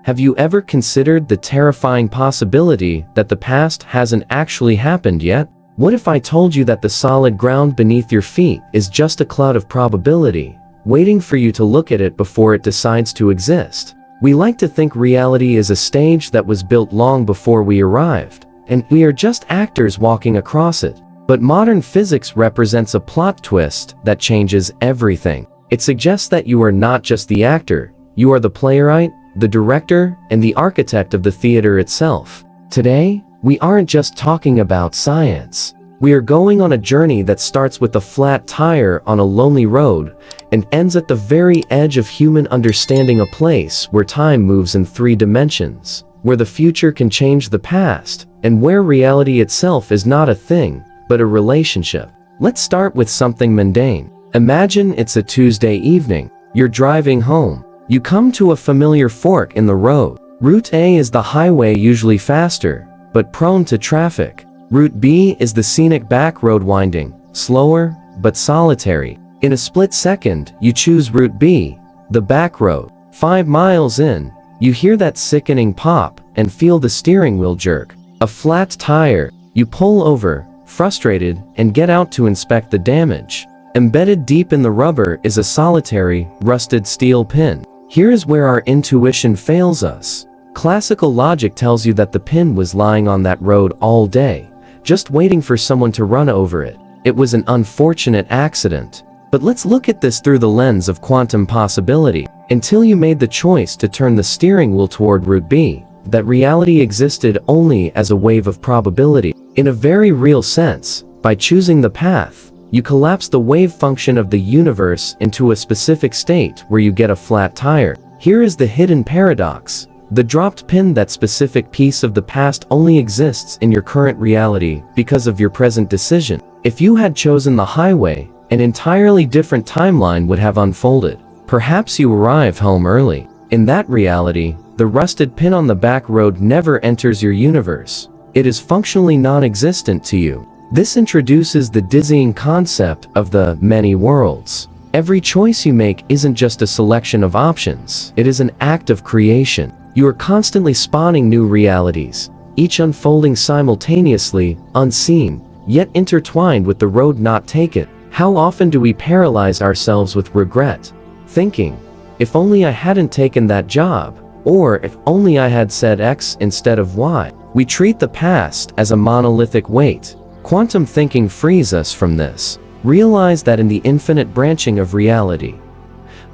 Have you ever considered the terrifying possibility that the past hasn't actually happened yet? What if I told you that the solid ground beneath your feet is just a cloud of probability, waiting for you to look at it before it decides to exist? We like to think reality is a stage that was built long before we arrived, and we are just actors walking across it. But modern physics represents a plot twist that changes everything. It suggests that you are not just the actor, you are the playwright, the director, and the architect of the theater itself. Today, we aren't just talking about science. We are going on a journey that starts with a flat tire on a lonely road and ends at the very edge of human understanding, a place where time moves in 3 dimensions, where the future can change the past, and where reality itself is not a thing, but a relationship. Let's start with something mundane. Imagine it's a Tuesday evening. You're driving home. You come to a familiar fork in the road. Route A is the highway, usually faster, but prone to traffic. Route B is the scenic back road, winding, slower, but solitary. In a split second, you choose Route B, the back road. 5 miles in, you hear that sickening pop and feel the steering wheel jerk. A flat tire. You pull over, frustrated, and get out to inspect the damage. Embedded deep in the rubber is a solitary, rusted steel pin. Here's where our intuition fails us. Classical logic tells you that the pin was lying on that road all day, just waiting for someone to run over it. It was an unfortunate accident. But let's look at this through the lens of quantum possibility. Until you made the choice to turn the steering wheel toward Route B, that reality existed only as a wave of probability. In a very real sense, by choosing the path, you collapse the wave function of the universe into a specific state where you get a flat tire. Here is the hidden paradox. The dropped pin, that specific piece of the past, only exists in your current reality because of your present decision. If you had chosen the highway, an entirely different timeline would have unfolded. Perhaps you arrive home early. In that reality, the rusted pin on the back road never enters your universe. It is functionally non-existent to you. This introduces the dizzying concept of the many worlds. Every choice you make isn't just a selection of options, it is an act of creation. You are constantly spawning new realities, each unfolding simultaneously, unseen, yet intertwined with the road not taken. How often do we paralyze ourselves with regret, thinking, if only I hadn't taken that job, or if only I had said X instead of Y? We treat the past as a monolithic weight. Quantum thinking frees us from this. Realize that in the infinite branching of reality,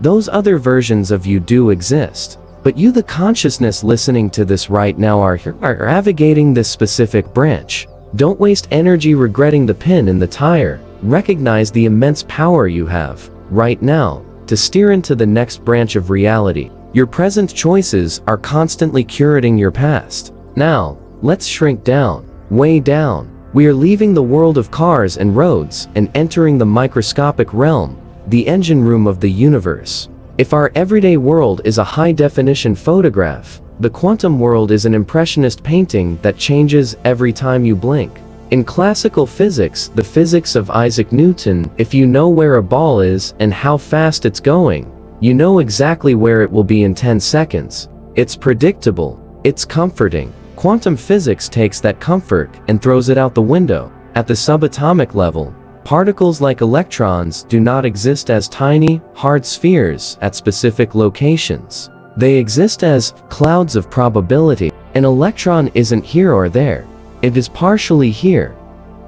those other versions of you do exist. But you, the consciousness listening to this right now, are navigating this specific branch. Don't waste energy regretting the pin in the tire. Recognize the immense power you have, right now, to steer into the next branch of reality. Your present choices are constantly curating your past. Now, let's shrink down, way down. We are leaving the world of cars and roads and entering the microscopic realm, the engine room of the universe. If our everyday world is a high-definition photograph, the quantum world is an impressionist painting that changes every time you blink. In classical physics, the physics of Isaac Newton, if you know where a ball is and how fast it's going, you know exactly where it will be in 10 seconds. It's predictable. It's comforting. Quantum physics takes that comfort and throws it out the window. At the subatomic level, particles like electrons do not exist as tiny, hard spheres at specific locations. They exist as clouds of probability. An electron isn't here or there. It is partially here,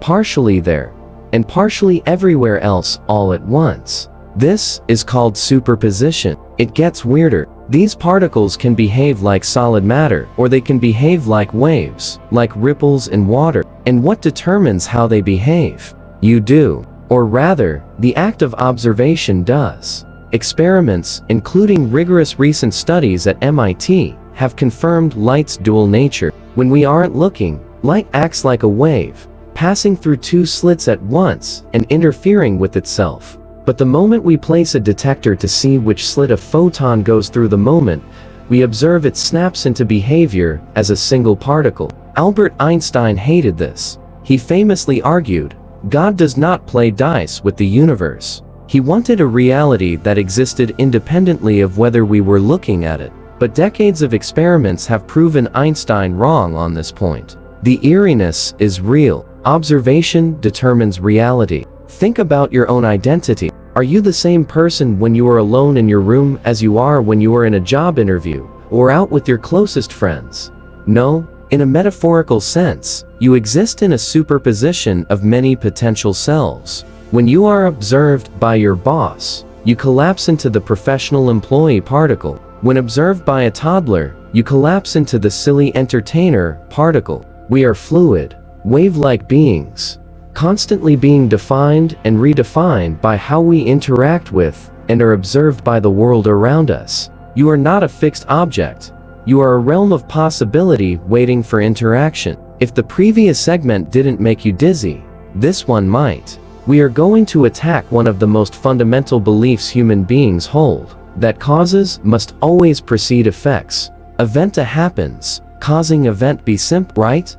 partially there, and partially everywhere else all at once. This is called superposition. It gets weirder. These particles can behave like solid matter, or they can behave like waves, like ripples in water. And what determines how they behave? You do. Or rather, the act of observation does. Experiments, including rigorous recent studies at MIT, have confirmed light's dual nature. When we aren't looking, light acts like a wave, passing through 2 slits at once and interfering with itself. But the moment we place a detector to see which slit a photon goes through, the moment we observe it snaps into behavior as a single particle. Albert Einstein hated this. He famously argued, God does not play dice with the universe. He wanted a reality that existed independently of whether we were looking at it. But decades of experiments have proven Einstein wrong on this point. The eeriness is real. Observation determines reality. Think about your own identity. Are you the same person when you are alone in your room as you are when you are in a job interview or out with your closest friends? No. In a metaphorical sense, you exist in a superposition of many potential selves. When you are observed by your boss, you collapse into the professional employee particle. When observed by a toddler, you collapse into the silly entertainer particle. We are fluid, wave-like beings, constantly being defined and redefined by how we interact with and are observed by the world around us. You are not a fixed object. You are a realm of possibility waiting for interaction. If the previous segment didn't make you dizzy, this one might. We are going to attack one of the most fundamental beliefs human beings hold, that causes must always precede effects. Event happens, causing event be simple, right?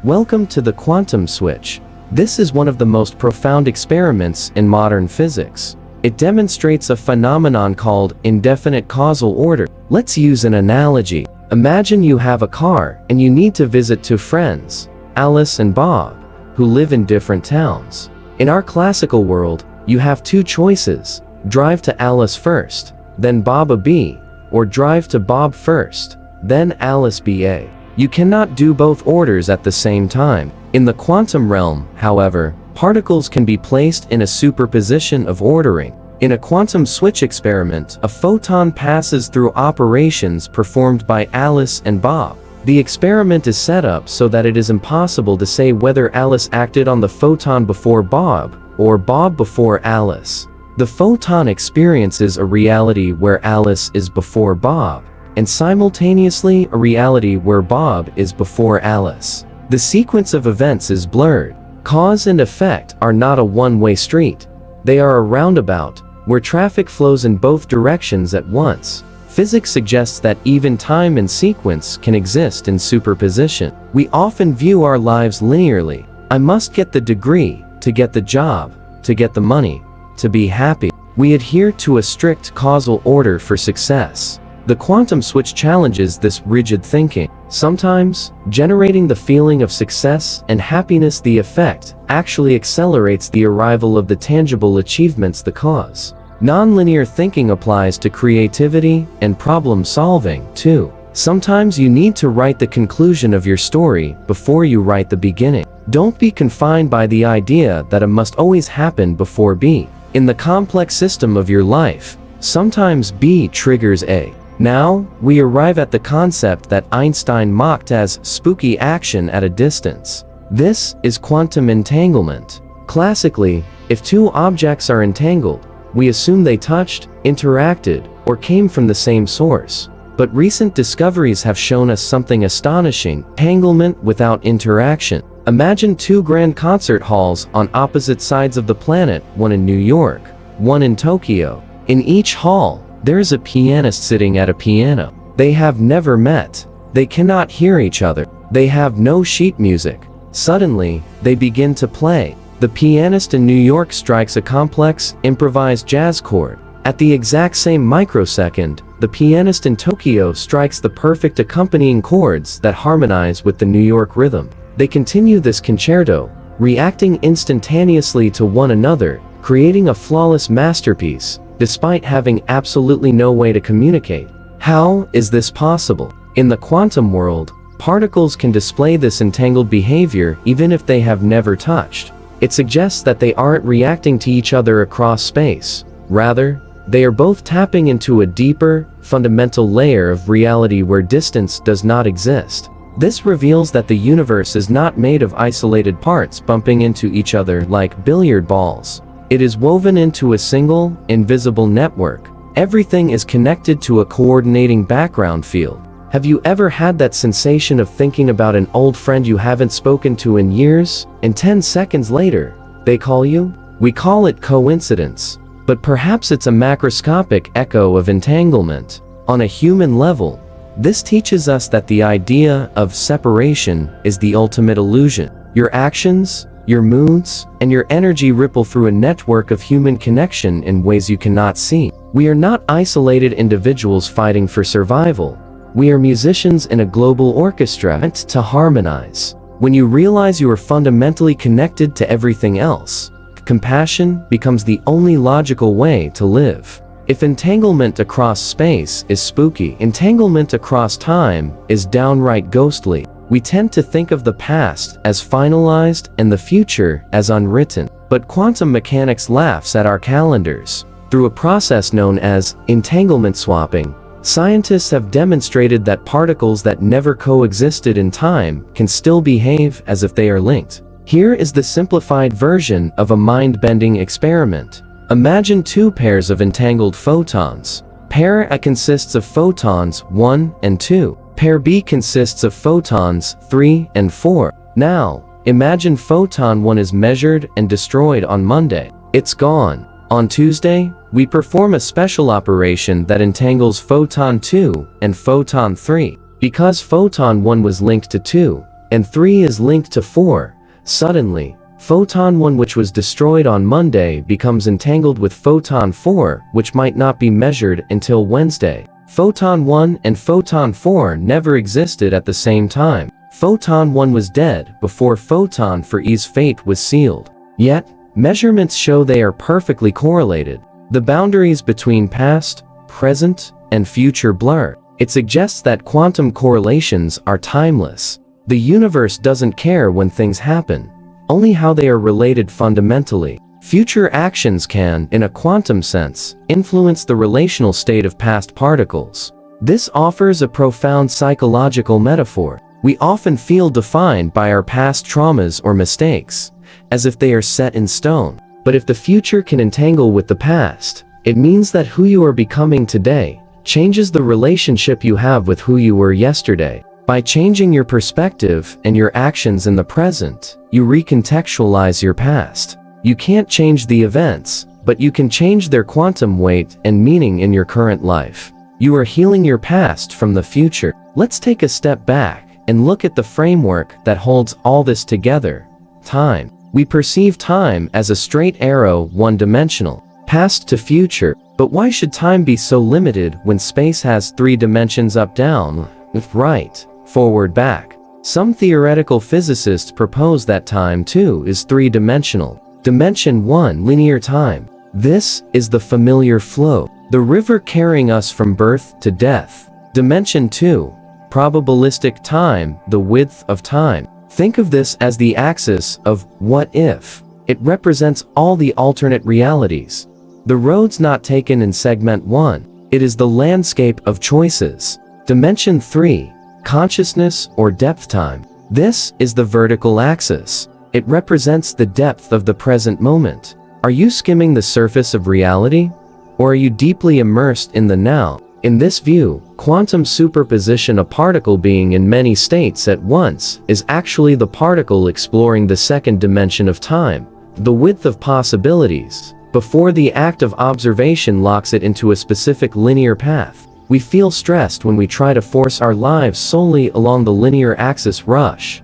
Welcome to the quantum switch. This is one of the most profound experiments in modern physics. It demonstrates a phenomenon called indefinite causal order. Let's use an analogy. Imagine you have a car and you need to visit two friends, Alice and Bob, who live in different towns. In our classical world, you have two choices: drive to Alice first, then Bob B, or drive to Bob first, then Alice BA. You cannot do both orders at the same time. In the quantum realm, however, particles can be placed in a superposition of ordering. In a quantum switch experiment, a photon passes through operations performed by Alice and Bob. The experiment is set up so that it is impossible to say whether Alice acted on the photon before Bob, or Bob before Alice. The photon experiences a reality where Alice is before Bob, and simultaneously a reality where Bob is before Alice. The sequence of events is blurred. Cause and effect are not a one-way street. They are a roundabout, where traffic flows in both directions at once. Physics suggests that even time and sequence can exist in superposition. We often view our lives linearly. I must get the degree, to get the job, to get the money, to be happy. We adhere to a strict causal order for success. The quantum switch challenges this rigid thinking. Sometimes, generating the feeling of success and happiness, the effect, actually accelerates the arrival of the tangible achievements, the cause. Nonlinear thinking applies to creativity and problem solving, too. Sometimes you need to write the conclusion of your story before you write the beginning. Don't be confined by the idea that A must always happen before B. In the complex system of your life, sometimes B triggers A. Now, we arrive at the concept that Einstein mocked as spooky action at a distance. This is quantum entanglement. Classically, if two objects are entangled, we assume they touched, interacted, or came from the same source. But recent discoveries have shown us something astonishing: entanglement without interaction. Imagine two grand concert halls on opposite sides of the planet, one in New York, one in Tokyo. In each hall, there is a pianist sitting at a piano. They have never met. They cannot hear each other. They have no sheet music. Suddenly, they begin to play. The pianist in New York strikes a complex, improvised jazz chord. At the exact same microsecond, the pianist in Tokyo strikes the perfect accompanying chords that harmonize with the New York rhythm. They continue this concerto, reacting instantaneously to one another, creating a flawless masterpiece, despite having absolutely no way to communicate. How is this possible? In the quantum world, particles can display this entangled behavior even if they have never touched. It suggests that they aren't reacting to each other across space. Rather, they are both tapping into a deeper, fundamental layer of reality where distance does not exist. This reveals that the universe is not made of isolated parts bumping into each other like billiard balls. It is woven into a single, invisible network. Everything is connected to a coordinating background field. Have you ever had that sensation of thinking about an old friend you haven't spoken to in years, and 10 seconds later, they call you? We call it coincidence, but perhaps it's a macroscopic echo of entanglement. On a human level, this teaches us that the idea of separation is the ultimate illusion. Your actions, your moods, and your energy ripple through a network of human connection in ways you cannot see. We are not isolated individuals fighting for survival. We are musicians in a global orchestra meant to harmonize. When you realize you are fundamentally connected to everything else, compassion becomes the only logical way to live. If entanglement across space is spooky, entanglement across time is downright ghostly. We tend to think of the past as finalized and the future as unwritten. But quantum mechanics laughs at our calendars. Through a process known as entanglement swapping, scientists have demonstrated that particles that never coexisted in time can still behave as if they are linked. Here is the simplified version of a mind-bending experiment. Imagine two pairs of entangled photons. Pair A consists of photons 1 and 2. Pair B consists of photons 3 and 4. Now, imagine photon 1 is measured and destroyed on Monday. It's gone. On Tuesday, we perform a special operation that entangles photon 2 and photon 3. Because photon 1 was linked to 2, and 3 is linked to 4, suddenly, photon 1 which was destroyed on Monday becomes entangled with photon 4 which might not be measured until Wednesday. Photon 1 and photon 4 never existed at the same time. Photon 1 was dead before photon 4's fate was sealed. Yet, measurements show they are perfectly correlated. The boundaries between past, present, and future blur. It suggests that quantum correlations are timeless. The universe doesn't care when things happen, only how they are related fundamentally. Future actions can, in a quantum sense, influence the relational state of past particles. This offers a profound psychological metaphor. We often feel defined by our past traumas or mistakes, as if they are set in stone. But if the future can entangle with the past, it means that who you are becoming today changes the relationship you have with who you were yesterday. By changing your perspective and your actions in the present, you recontextualize your past. You can't change the events, but you can change their quantum weight and meaning in your current life. You are healing your past from the future. Let's take a step back and look at the framework that holds all this together. Time. We perceive time as a straight arrow, one-dimensional, past to future. But why should time be so limited when space has 3 dimensions: up, down, left, right, forward, back? Some theoretical physicists propose that time too is 3-dimensional. Dimension 1, linear time. This is the familiar flow, the river carrying us from birth to death. Dimension 2, probabilistic time, the width of time. Think of this as the axis of what if. It represents all the alternate realities. The roads not taken in segment 1. It is the landscape of choices. Dimension 3, consciousness or depth time. This is the vertical axis. It represents the depth of the present moment. Are you skimming the surface of reality? Or are you deeply immersed in the now? In this view, quantum superposition, a particle being in many states at once, is actually the particle exploring the second dimension of time, the width of possibilities, before the act of observation locks it into a specific linear path. We feel stressed when we try to force our lives solely along the linear axis. Rush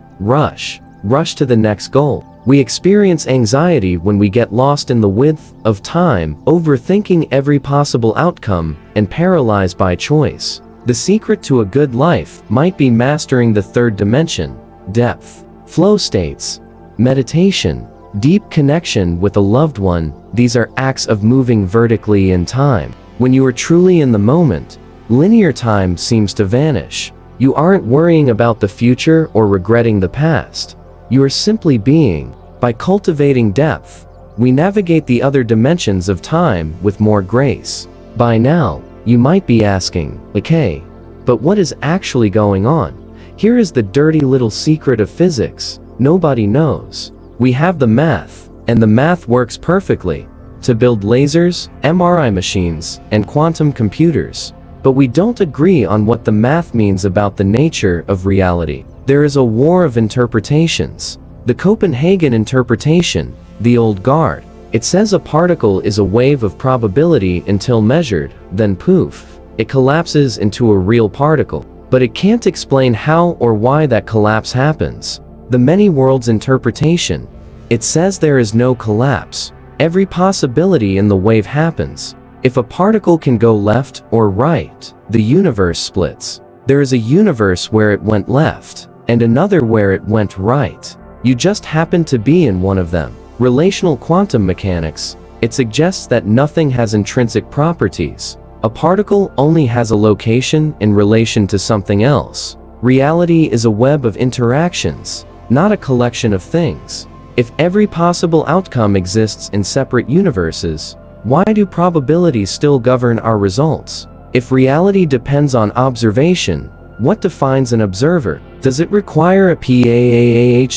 to the next goal. We experience anxiety when we get lost in the width of time, overthinking every possible outcome, and paralyzed by choice. The secret to a good life might be mastering the 3rd dimension, depth. Flow states, meditation, deep connection with a loved one. These are acts of moving vertically in time. When you are truly in the moment, linear time seems to vanish. You aren't worrying about the future or regretting the past. You are simply being. By cultivating depth, we navigate the other dimensions of time with more grace. By now, you might be asking, okay, but what is actually going on? Here is the dirty little secret of physics. Nobody knows. We have the math, and the math works perfectly to build lasers, MRI machines, and quantum computers. But we don't agree on what the math means about the nature of reality. There is a war of interpretations. The Copenhagen interpretation, the old guard. It says a particle is a wave of probability until measured, then poof, it collapses into a real particle. But it can't explain how or why that collapse happens. The many worlds interpretation. It says there is no collapse. Every possibility in the wave happens. If a particle can go left or right, the universe splits. There is a universe where it went left, and another where it went right. You just happen to be in one of them. Relational quantum mechanics. It suggests that nothing has intrinsic properties. A particle only has a location in relation to something else. Reality is a web of interactions, not a collection of things. If every possible outcome exists in separate universes, why do probabilities still govern our results? If reality depends on observation, what defines an observer? Does it require a PAAHDAAEDDD,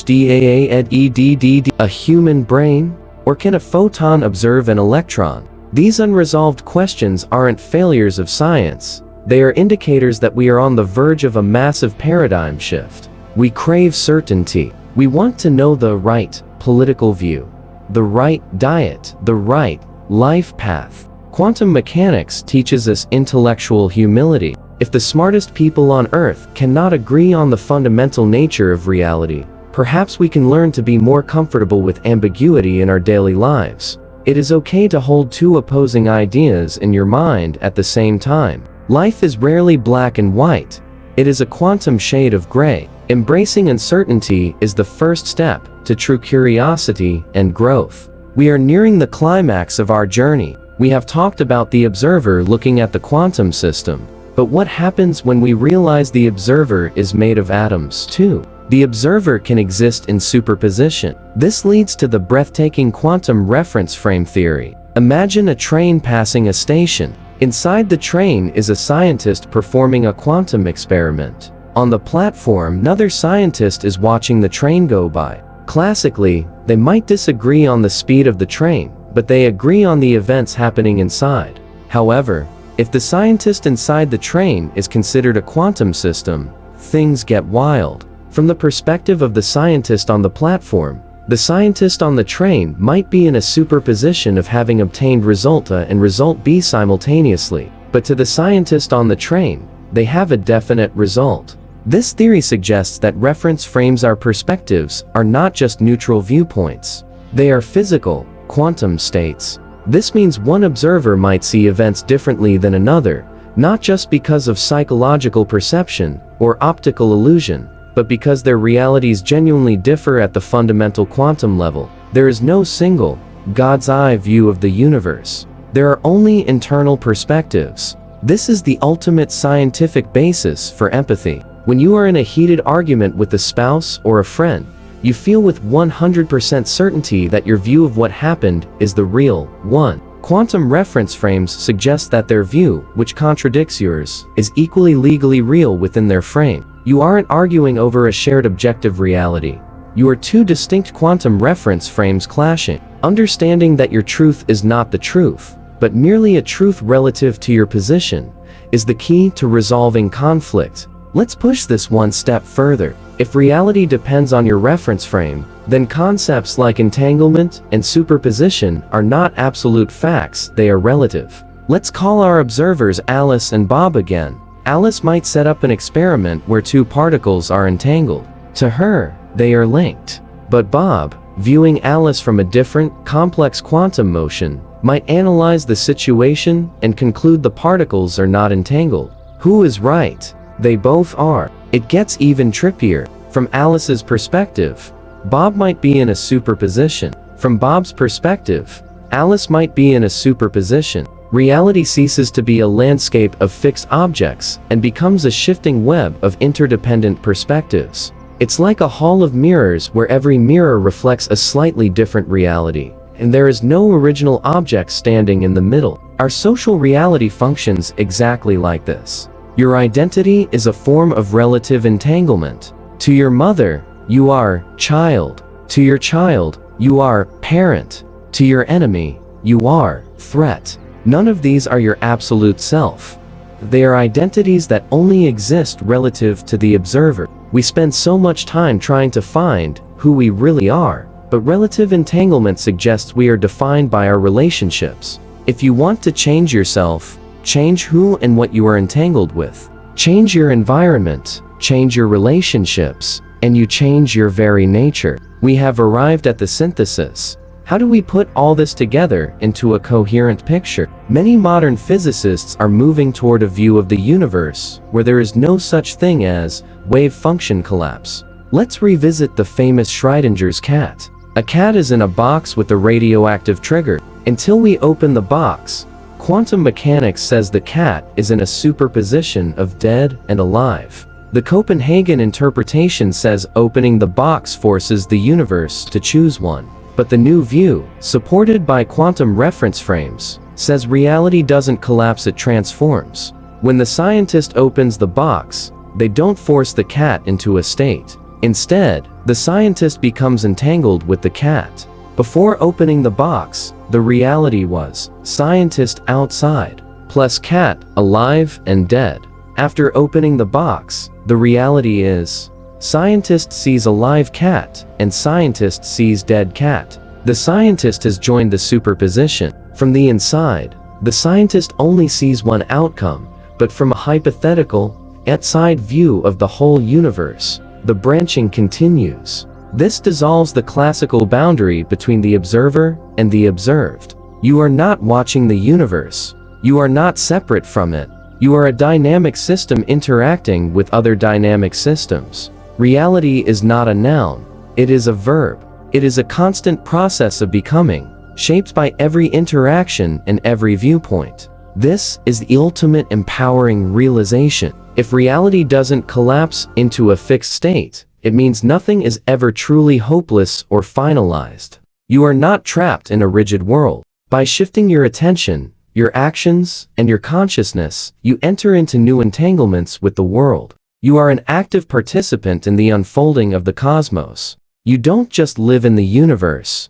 a human brain? Or can a photon observe an electron? These unresolved questions aren't failures of science. They are indicators that we are on the verge of a massive paradigm shift. We crave certainty. We want to know the right political view, the right diet, the right life path. Quantum mechanics teaches us intellectual humility. If the smartest people on Earth cannot agree on the fundamental nature of reality, perhaps we can learn to be more comfortable with ambiguity in our daily lives. It is okay to hold two opposing ideas in your mind at the same time. Life is rarely black and white. It is a quantum shade of gray. Embracing uncertainty is the first step to true curiosity and growth. We are nearing the climax of our journey. We have talked about the observer looking at the quantum system. But what happens when we realize the observer is made of atoms too? The observer can exist in superposition. This leads to the breathtaking quantum reference frame theory. Imagine a train passing a station. Inside the train is a scientist performing a quantum experiment. On the platform, another scientist is watching the train go by. Classically, they might disagree on the speed of the train, but they agree on the events happening inside. However, if the scientist inside the train is considered a quantum system, things get wild. From the perspective of the scientist on the platform, the scientist on the train might be in a superposition of having obtained result A and result B simultaneously, but to the scientist on the train, they have a definite result. This theory suggests that reference frames, our perspectives, are not just neutral viewpoints. They are physical, quantum states. This means one observer might see events differently than another, not just because of psychological perception or optical illusion, but because their realities genuinely differ at the fundamental quantum level. There is no single, God's eye view of the universe. There are only internal perspectives. This is the ultimate scientific basis for empathy. When you are in a heated argument with a spouse or a friend, you feel with 100% certainty that your view of what happened is the real one. Quantum reference frames suggest that their view, which contradicts yours, is equally legally real within their frame. You aren't arguing over a shared objective reality. You are two distinct quantum reference frames clashing. Understanding that your truth is not the truth, but merely a truth relative to your position, is the key to resolving conflict. Let's push this one step further. If reality depends on your reference frame, then concepts like entanglement and superposition are not absolute facts, they are relative. Let's call our observers Alice and Bob again. Alice might set up an experiment where two particles are entangled. To her, they are linked. But Bob, viewing Alice from a different, complex quantum motion, might analyze the situation and conclude the particles are not entangled. Who is right? They both are. It gets even trippier. From Alice's perspective, Bob might be in a superposition. From Bob's perspective, Alice might be in a superposition. Reality ceases to be a landscape of fixed objects and becomes a shifting web of interdependent perspectives. It's like a hall of mirrors where every mirror reflects a slightly different reality, and there is no original object standing in the middle. Our social reality functions exactly like this. Your identity is a form of relative entanglement. To your mother, you are child. To your child, you are parent. To your enemy, you are threat. None of these are your absolute self. They are identities that only exist relative to the observer. We spend so much time trying to find who we really are, but relative entanglement suggests we are defined by our relationships. If you want to change yourself, change who and what you are entangled with. Change your environment, change your relationships, and you change your very nature. We have arrived at the synthesis. How do we put all this together into a coherent picture? Many modern physicists are moving toward a view of the universe where there is no such thing as wave function collapse. Let's revisit the famous Schrodinger's cat. A cat is in a box with a radioactive trigger. Until we open the box, quantum mechanics says the cat is in a superposition of dead and alive. The Copenhagen interpretation says opening the box forces the universe to choose one. But the new view, supported by quantum reference frames, says reality doesn't collapse, it transforms. When the scientist opens the box, they don't force the cat into a state. Instead, the scientist becomes entangled with the cat. Before opening the box, the reality was scientist outside, plus cat alive and dead. After opening the box, the reality is scientist sees a live cat, and scientist sees dead cat. The scientist has joined the superposition. From the inside, the scientist only sees one outcome, but from a hypothetical, outside view of the whole universe, the branching continues. This dissolves the classical boundary between the observer and the observed. You are not watching the universe. You are not separate from it. You are a dynamic system interacting with other dynamic systems. Reality is not a noun, it is a verb. It is a constant process of becoming, shaped by every interaction and every viewpoint. This is the ultimate empowering realization. If reality doesn't collapse into a fixed state, it means nothing is ever truly hopeless or finalized. You are not trapped in a rigid world. By shifting your attention, your actions, and your consciousness, you enter into new entanglements with the world. You are an active participant in the unfolding of the cosmos. You don't just live in the universe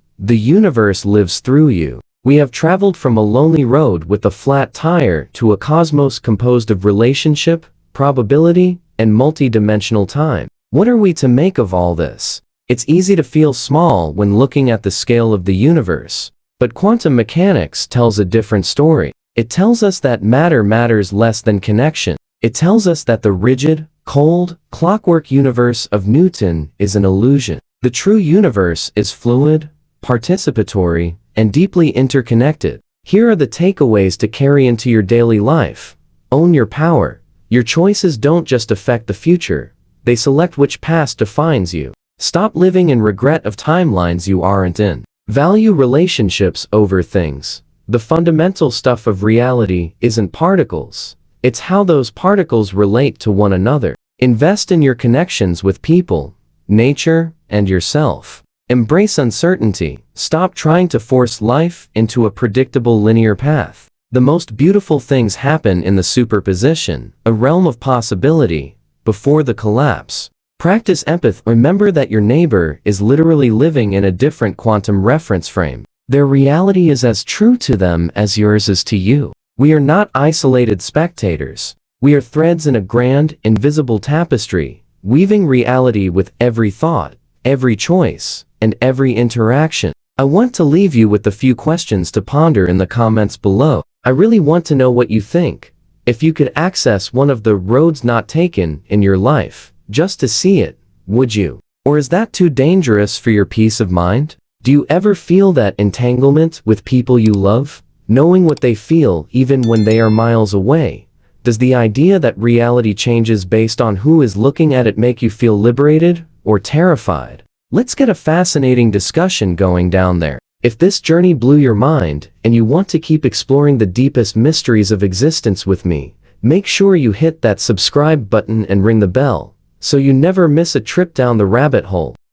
lives through you. We have traveled from a lonely road with a flat tire to a cosmos composed of relationship, probability, and multi-dimensional time. What are we to make of all this? It's easy to feel small when looking at the scale of the universe, but quantum mechanics tells a different story. It tells us that matter matters less than connection. It tells us that the rigid, cold, clockwork universe of Newton is an illusion. The true universe is fluid, participatory, and deeply interconnected. Here are the takeaways to carry into your daily life. Own your power. Your choices don't just affect the future, they select which past defines you. Stop living in regret of timelines you aren't in. Value relationships over things. The fundamental stuff of reality isn't particles. It's how those particles relate to one another. Invest in your connections with people, nature, and yourself. Embrace uncertainty. Stop trying to force life into a predictable linear path. The most beautiful things happen in the superposition, a realm of possibility, before the collapse. Practice empathy. Remember that your neighbor is literally living in a different quantum reference frame. Their reality is as true to them as yours is to you. We are not isolated spectators. We are threads in a grand, invisible tapestry, weaving reality with every thought, every choice, and every interaction. I want to leave you with a few questions to ponder in the comments below. I really want to know what you think. If you could access one of the roads not taken in your life, just to see it, would you? Or is that too dangerous for your peace of mind? Do you ever feel that entanglement with people you love? Knowing what they feel even when they are miles away? Does the idea that reality changes based on who is looking at it make you feel liberated or terrified? Let's get a fascinating discussion going down there. If this journey blew your mind and you want to keep exploring the deepest mysteries of existence with me, make sure you hit that subscribe button and ring the bell so you never miss a trip down the rabbit hole.